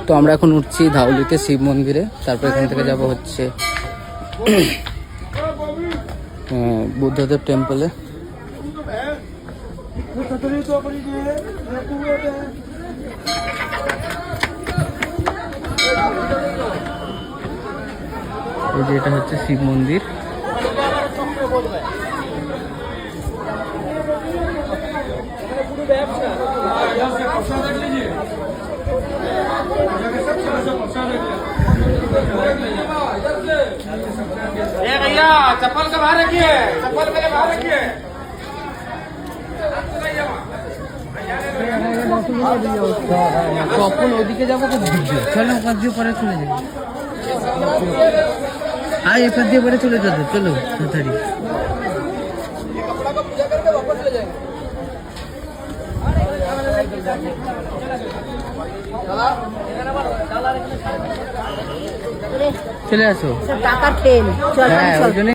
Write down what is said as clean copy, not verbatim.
তো আমরা এখন উঠছি ধাউলিতে শিব মন্দিরে, তারপর এখান থেকে যাব হচ্ছে বুদ্ধদেব টেম্পলে। এই যে এটা হচ্ছে শিব মন্দির। चप्पल का बाहर रखिए, चप्पल मेरे बाहर रखिए। কখন ওদিকে যাবো তো চলো, ওখান দিয়ে পরে চলে যাবো। আর এখান দিয়ে পরে চলে যাবো, চলো তাড়াতাড়ি। চলে আসো, টাকা খেয়ে হ্যাঁ ওই জন্য